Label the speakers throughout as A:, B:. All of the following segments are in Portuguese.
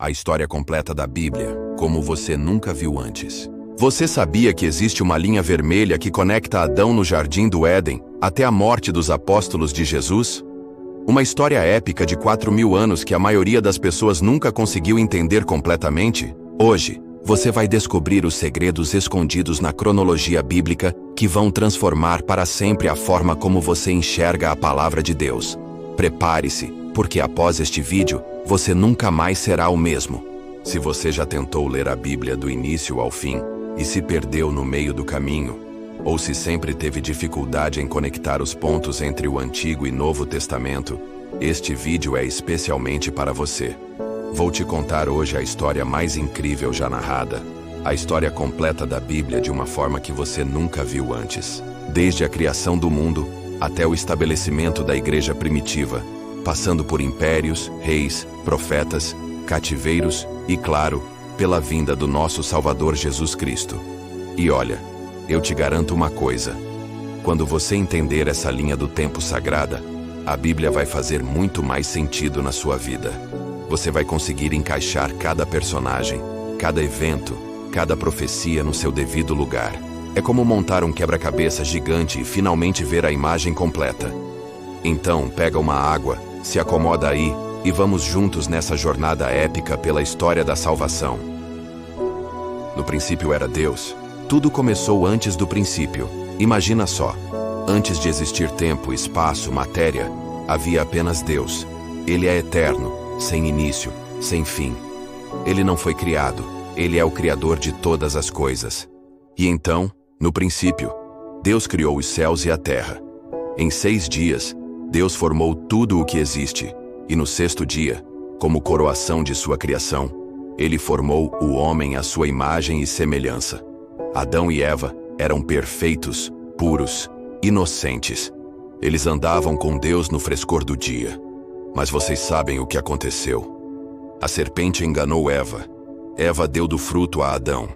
A: A história completa da Bíblia, como você nunca viu antes. Você sabia que existe uma linha vermelha que conecta Adão no Jardim do Éden até a morte dos apóstolos de Jesus? Uma história épica de 4.000 anos que a maioria das pessoas nunca conseguiu entender completamente? Hoje, você vai descobrir os segredos escondidos na cronologia bíblica que vão transformar para sempre a forma como você enxerga a palavra de Deus. Prepare-se, porque após este vídeo, você nunca mais será o mesmo. Se você já tentou ler a Bíblia do início ao fim e se perdeu no meio do caminho, ou se sempre teve dificuldade em conectar os pontos entre o Antigo e Novo Testamento, este vídeo é especialmente para você. Vou te contar hoje a história mais incrível já narrada, a história completa da Bíblia de uma forma que você nunca viu antes. Desde a criação do mundo até o estabelecimento da igreja primitiva, passando por impérios, reis, profetas, cativeiros e, claro, pela vinda do nosso Salvador Jesus Cristo. E olha, eu te garanto uma coisa: quando você entender essa linha do tempo sagrada, a Bíblia vai fazer muito mais sentido na sua vida. Você vai conseguir encaixar cada personagem, cada evento, cada profecia no seu devido lugar. É como montar um quebra-cabeça gigante e finalmente ver a imagem completa. Então, pega uma água, se acomoda aí e vamos juntos nessa jornada épica pela história da salvação. No princípio era Deus. Tudo começou antes do princípio. Imagina só. Antes de existir tempo, espaço, matéria, havia apenas Deus. Ele é eterno, sem início, sem fim. Ele não foi criado. Ele é o Criador de todas as coisas. E então, no princípio, Deus criou os céus e a terra. Em 6 dias, Deus formou tudo o que existe. E no 6º dia, como coroação de sua criação, Ele formou o homem à sua imagem e semelhança. Adão e Eva eram perfeitos, puros, inocentes. Eles andavam com Deus no frescor do dia. Mas vocês sabem o que aconteceu. A serpente enganou Eva. Eva deu do fruto a Adão.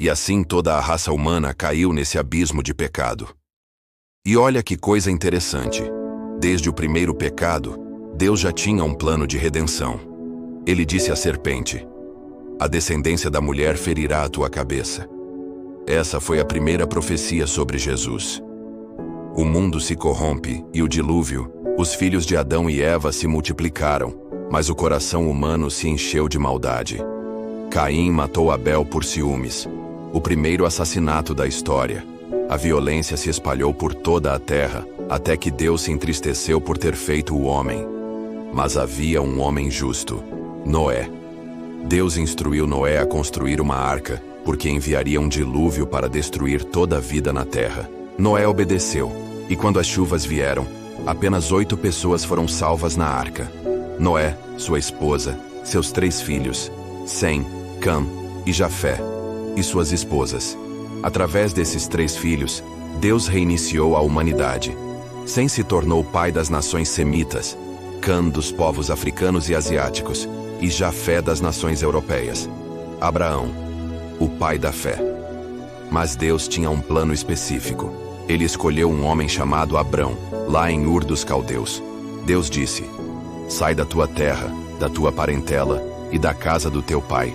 A: E assim toda a raça humana caiu nesse abismo de pecado. E olha que coisa interessante. Desde o primeiro pecado, Deus já tinha um plano de redenção. Ele disse à serpente: "A descendência da mulher ferirá a tua cabeça." Essa foi a primeira profecia sobre Jesus. O mundo se corrompe e o dilúvio, os filhos de Adão e Eva se multiplicaram, mas o coração humano se encheu de maldade. Caim matou Abel por ciúmes, o primeiro assassinato da história. A violência se espalhou por toda a terra, até que Deus se entristeceu por ter feito o homem. Mas havia um homem justo, Noé. Deus instruiu Noé a construir uma arca, porque enviaria um dilúvio para destruir toda a vida na terra. Noé obedeceu, e quando as chuvas vieram, apenas 8 pessoas foram salvas na arca: Noé, sua esposa, seus 3 filhos, Sem, Cam e Jafé, e suas esposas. Através desses 3 filhos, Deus reiniciou a humanidade. Sem se tornou pai das nações semitas, Cam dos povos africanos e asiáticos, e Jafé das nações europeias. Abraão, o pai da fé. Mas Deus tinha um plano específico. Ele escolheu um homem chamado Abrão, lá em Ur dos Caldeus. Deus disse: "Sai da tua terra, da tua parentela e da casa do teu pai,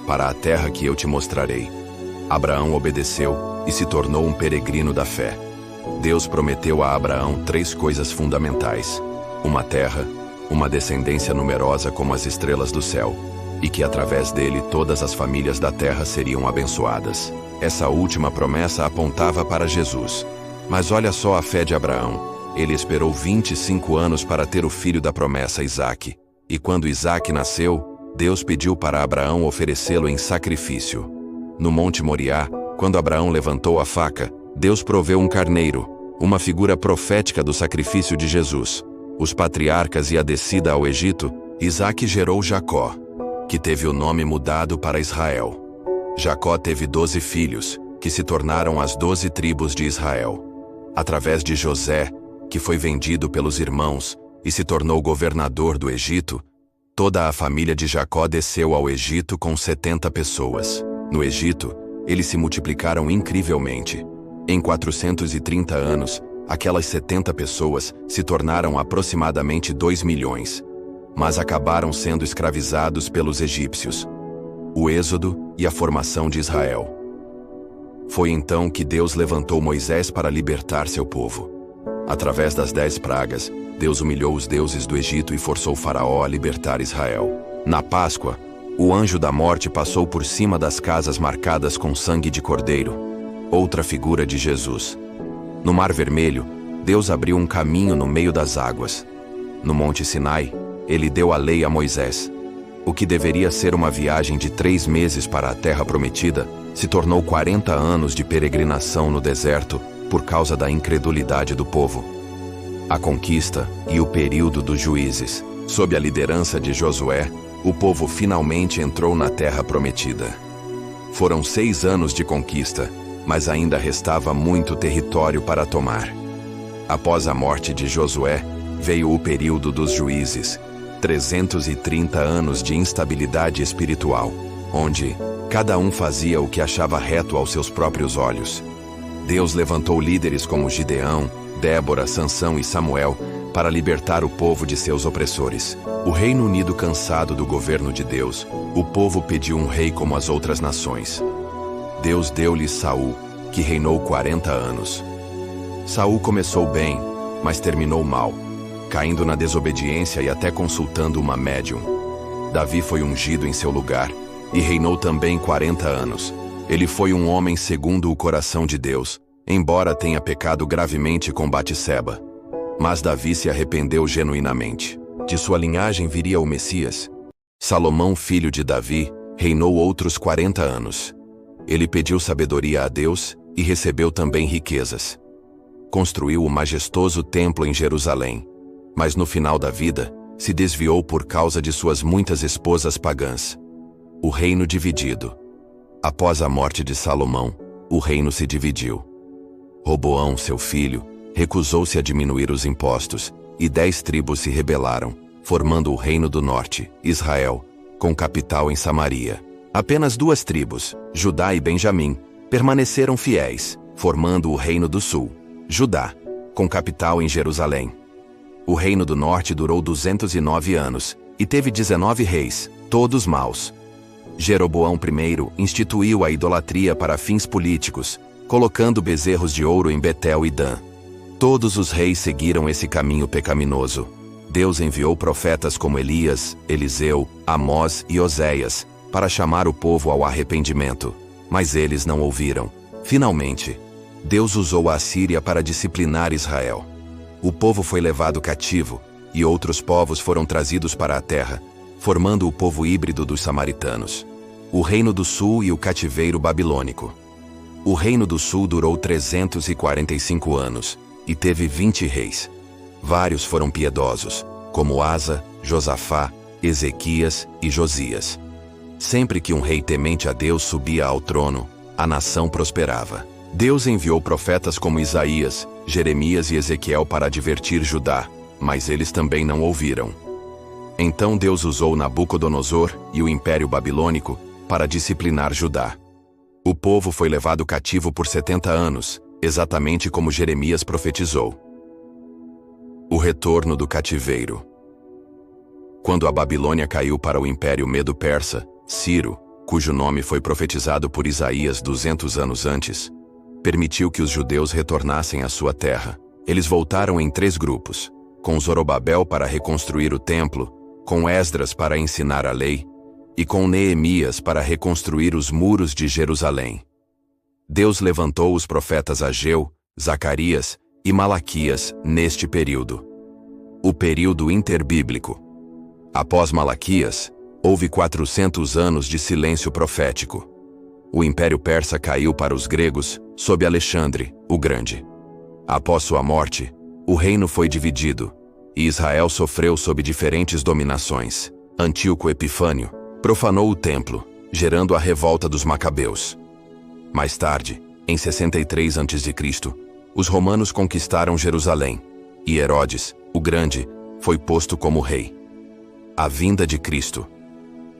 A: para a terra que eu te mostrarei." Abraão obedeceu e se tornou um peregrino da fé. Deus prometeu a Abraão 3 coisas fundamentais: uma terra, uma descendência numerosa como as estrelas do céu, e que através dele todas as famílias da terra seriam abençoadas. Essa última promessa apontava para Jesus. Mas olha só a fé de Abraão. Ele esperou 25 anos para ter o filho da promessa, Isaque. E quando Isaque nasceu, Deus pediu para Abraão oferecê-lo em sacrifício. No Monte Moriá, quando Abraão levantou a faca, Deus proveu um carneiro, uma figura profética do sacrifício de Jesus. Os patriarcas e a descida ao Egito, Isaque gerou Jacó, que teve o nome mudado para Israel. Jacó teve 12 filhos, que se tornaram as 12 tribos de Israel. Através de José, que foi vendido pelos irmãos e se tornou governador do Egito, toda a família de Jacó desceu ao Egito com 70 pessoas. No Egito, eles se multiplicaram incrivelmente. Em 430 anos, aquelas 70 pessoas se tornaram aproximadamente 2 milhões. mas acabaram sendo escravizados pelos egípcios. O Êxodo e a formação de Israel. Foi então que Deus levantou Moisés para libertar seu povo. Através das 10 pragas, Deus humilhou os deuses do Egito e forçou Faraó a libertar Israel. Na Páscoa, o anjo da morte passou por cima das casas marcadas com sangue de cordeiro, outra figura de Jesus. No Mar Vermelho, Deus abriu um caminho no meio das águas. No Monte Sinai, ele deu a lei a Moisés. O que deveria ser uma viagem de 3 meses para a Terra Prometida, se tornou 40 anos de peregrinação no deserto por causa da incredulidade do povo. A conquista e o período dos juízes. Sob a liderança de Josué, o povo finalmente entrou na Terra Prometida. Foram 6 anos de conquista, mas ainda restava muito território para tomar. Após a morte de Josué, veio o período dos juízes, 330 anos de instabilidade espiritual, onde cada um fazia o que achava reto aos seus próprios olhos. Deus levantou líderes como Gideão, Débora, Sansão e Samuel para libertar o povo de seus opressores. O Reino Unido, cansado do governo de Deus, o povo pediu um rei como as outras nações. Deus deu-lhes Saul, que reinou 40 anos. Saul começou bem, mas terminou mal, caindo na desobediência e até consultando uma médium. Davi foi ungido em seu lugar e reinou também 40 anos. Ele foi um homem segundo o coração de Deus, embora tenha pecado gravemente com Batseba. Mas Davi se arrependeu genuinamente. De sua linhagem viria o Messias. Salomão, filho de Davi, reinou outros 40 anos. Ele pediu sabedoria a Deus e recebeu também riquezas. Construiu o majestoso templo em Jerusalém, mas no final da vida, se desviou por causa de suas muitas esposas pagãs. O reino dividido. Após a morte de Salomão, o reino se dividiu. Roboão, seu filho, recusou-se a diminuir os impostos, e 10 tribos se rebelaram, formando o Reino do Norte, Israel, com capital em Samaria. Apenas 2 tribos, Judá e Benjamim, permaneceram fiéis, formando o Reino do Sul, Judá, com capital em Jerusalém. O Reino do Norte durou 209 anos, e teve 19 reis, todos maus. Jeroboão I instituiu a idolatria para fins políticos, colocando bezerros de ouro em Betel e Dan. Todos os reis seguiram esse caminho pecaminoso. Deus enviou profetas como Elias, Eliseu, Amós e Oséias, para chamar o povo ao arrependimento. Mas eles não ouviram. Finalmente, Deus usou a Assíria para disciplinar Israel. O povo foi levado cativo, e outros povos foram trazidos para a terra, formando o povo híbrido dos samaritanos. O Reino do Sul e o cativeiro babilônico. O Reino do Sul durou 345 anos, e teve 20 reis. Vários foram piedosos, como Asa, Josafá, Ezequias e Josias. Sempre que um rei temente a Deus subia ao trono, a nação prosperava. Deus enviou profetas como Isaías, Jeremias e Ezequiel para advertir Judá, mas eles também não ouviram. Então Deus usou Nabucodonosor e o Império Babilônico para disciplinar Judá. O povo foi levado cativo por 70 anos, exatamente como Jeremias profetizou. O retorno do cativeiro. Quando a Babilônia caiu para o Império Medo-Persa, Ciro, cujo nome foi profetizado por Isaías 200 anos antes, permitiu que os judeus retornassem à sua terra. Eles voltaram em 3 grupos, com Zorobabel para reconstruir o templo, com Esdras para ensinar a lei, e com Neemias para reconstruir os muros de Jerusalém. Deus levantou os profetas Ageu, Zacarias e Malaquias neste período. O período interbíblico. Após Malaquias, houve 400 anos de silêncio profético. O Império Persa caiu para os gregos, sob Alexandre, o Grande. Após sua morte, o reino foi dividido, e Israel sofreu sob diferentes dominações. Antíoco Epifânio profanou o templo, gerando a revolta dos Macabeus. Mais tarde, em 63 a.C., os romanos conquistaram Jerusalém, e Herodes, o Grande, foi posto como rei. A vinda de Cristo.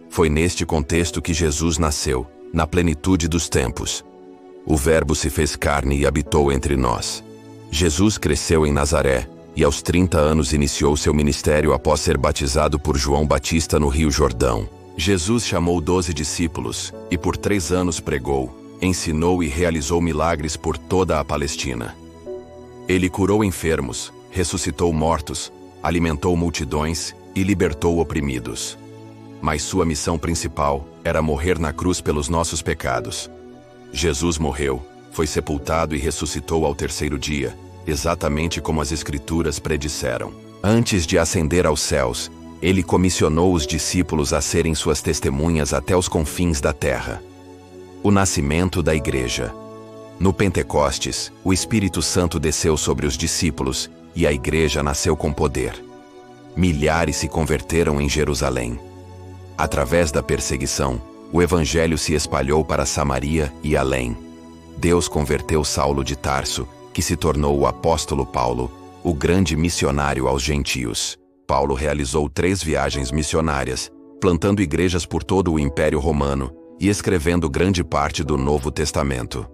A: Foi neste contexto que Jesus nasceu, na plenitude dos tempos. O Verbo se fez carne e habitou entre nós. Jesus cresceu em Nazaré, e aos 30 anos iniciou seu ministério após ser batizado por João Batista no Rio Jordão. Jesus chamou 12 discípulos e por 3 anos pregou, ensinou e realizou milagres por toda a Palestina. Ele curou enfermos, ressuscitou mortos, alimentou multidões e libertou oprimidos. Mas sua missão principal era morrer na cruz pelos nossos pecados. Jesus morreu, foi sepultado e ressuscitou ao 3º dia, exatamente como as Escrituras predisseram. Antes de ascender aos céus, ele comissionou os discípulos a serem suas testemunhas até os confins da terra. O nascimento da Igreja. No Pentecostes, o Espírito Santo desceu sobre os discípulos e a Igreja nasceu com poder. Milhares se converteram em Jerusalém. Através da perseguição, o Evangelho se espalhou para Samaria e além. Deus converteu Saulo de Tarso, que se tornou o apóstolo Paulo, o grande missionário aos gentios. Paulo realizou 3 viagens missionárias, plantando igrejas por todo o Império Romano e escrevendo grande parte do Novo Testamento.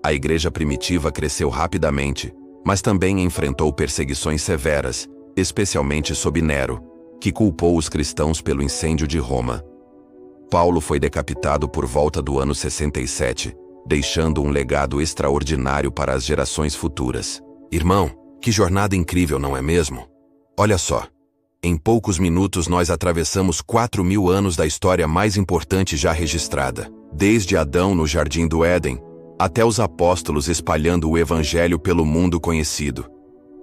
A: A igreja primitiva cresceu rapidamente, mas também enfrentou perseguições severas, especialmente sob Nero, que culpou os cristãos pelo incêndio de Roma. Paulo foi decapitado por volta do ano 67, deixando um legado extraordinário para as gerações futuras. Irmão, que jornada incrível, não é mesmo? Olha só, em poucos minutos nós atravessamos 4.000 anos da história mais importante já registrada, desde Adão no Jardim do Éden, até os apóstolos espalhando o Evangelho pelo mundo conhecido.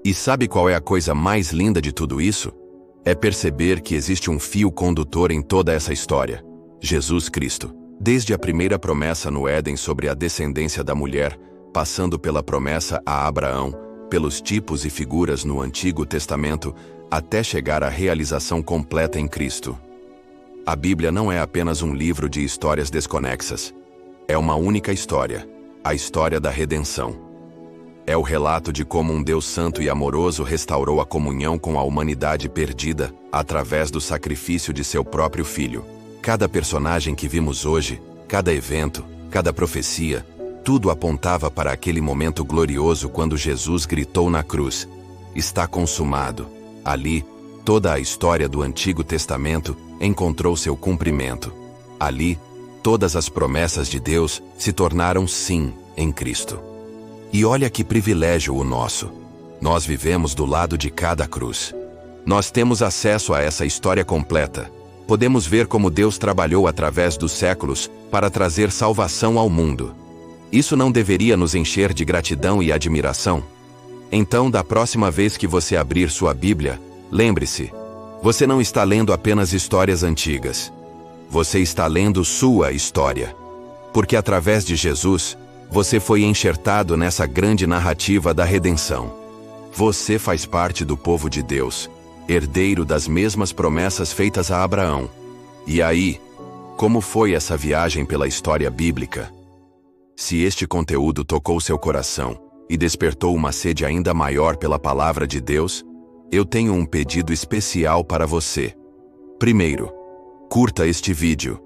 A: E sabe qual é a coisa mais linda de tudo isso? É perceber que existe um fio condutor em toda essa história: Jesus Cristo. Desde a primeira promessa no Éden sobre a descendência da mulher, passando pela promessa a Abraão, pelos tipos e figuras no Antigo Testamento, até chegar à realização completa em Cristo. A Bíblia não é apenas um livro de histórias desconexas. É uma única história, a história da redenção. É o relato de como um Deus santo e amoroso restaurou a comunhão com a humanidade perdida através do sacrifício de seu próprio Filho. Cada personagem que vimos hoje, cada evento, cada profecia, tudo apontava para aquele momento glorioso quando Jesus gritou na cruz: "Está consumado." Ali, toda a história do Antigo Testamento encontrou seu cumprimento. Ali, todas as promessas de Deus se tornaram sim em Cristo. E olha que privilégio o nosso. Nós vivemos do lado de cada cruz. Nós temos acesso a essa história completa. Podemos ver como Deus trabalhou através dos séculos para trazer salvação ao mundo. Isso não deveria nos encher de gratidão e admiração? Então, da próxima vez que você abrir sua Bíblia, lembre-se, você não está lendo apenas histórias antigas. Você está lendo sua história. Porque através de Jesus, você foi enxertado nessa grande narrativa da redenção. Você faz parte do povo de Deus, herdeiro das mesmas promessas feitas a Abraão. E aí, como foi essa viagem pela história bíblica? Se este conteúdo tocou seu coração e despertou uma sede ainda maior pela palavra de Deus, eu tenho um pedido especial para você. Primeiro, curta este vídeo.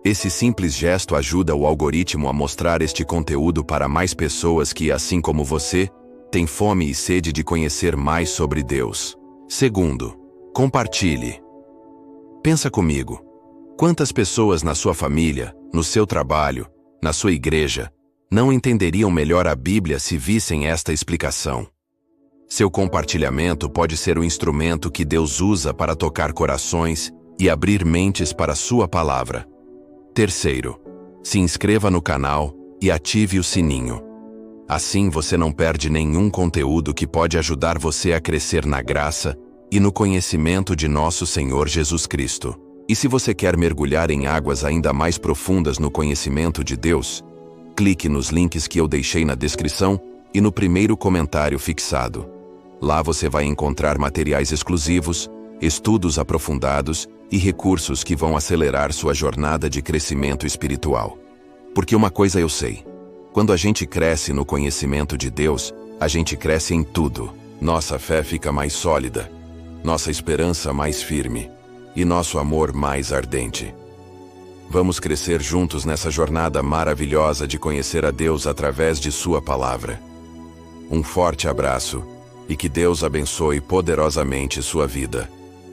A: Esse simples gesto ajuda o algoritmo a mostrar este conteúdo para mais pessoas que, assim como você, têm fome e sede de conhecer mais sobre Deus. Segundo, compartilhe. Pensa comigo. Quantas pessoas na sua família, no seu trabalho, na sua igreja, não entenderiam melhor a Bíblia se vissem esta explicação? Seu compartilhamento pode ser o instrumento que Deus usa para tocar corações e abrir mentes para sua palavra. Terceiro, se inscreva no canal e ative o sininho. Assim você não perde nenhum conteúdo que pode ajudar você a crescer na graça e no conhecimento de nosso Senhor Jesus Cristo. E se você quer mergulhar em águas ainda mais profundas no conhecimento de Deus, clique nos links que eu deixei na descrição e no primeiro comentário fixado. Lá você vai encontrar materiais exclusivos, estudos aprofundados e recursos que vão acelerar sua jornada de crescimento espiritual. Porque uma coisa eu sei: quando a gente cresce no conhecimento de Deus, a gente cresce em tudo. Nossa fé fica mais sólida, nossa esperança mais firme e nosso amor mais ardente. Vamos crescer juntos nessa jornada maravilhosa de conhecer a Deus através de sua palavra. Um forte abraço e que Deus abençoe poderosamente sua vida.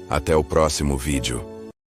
A: Até o próximo vídeo.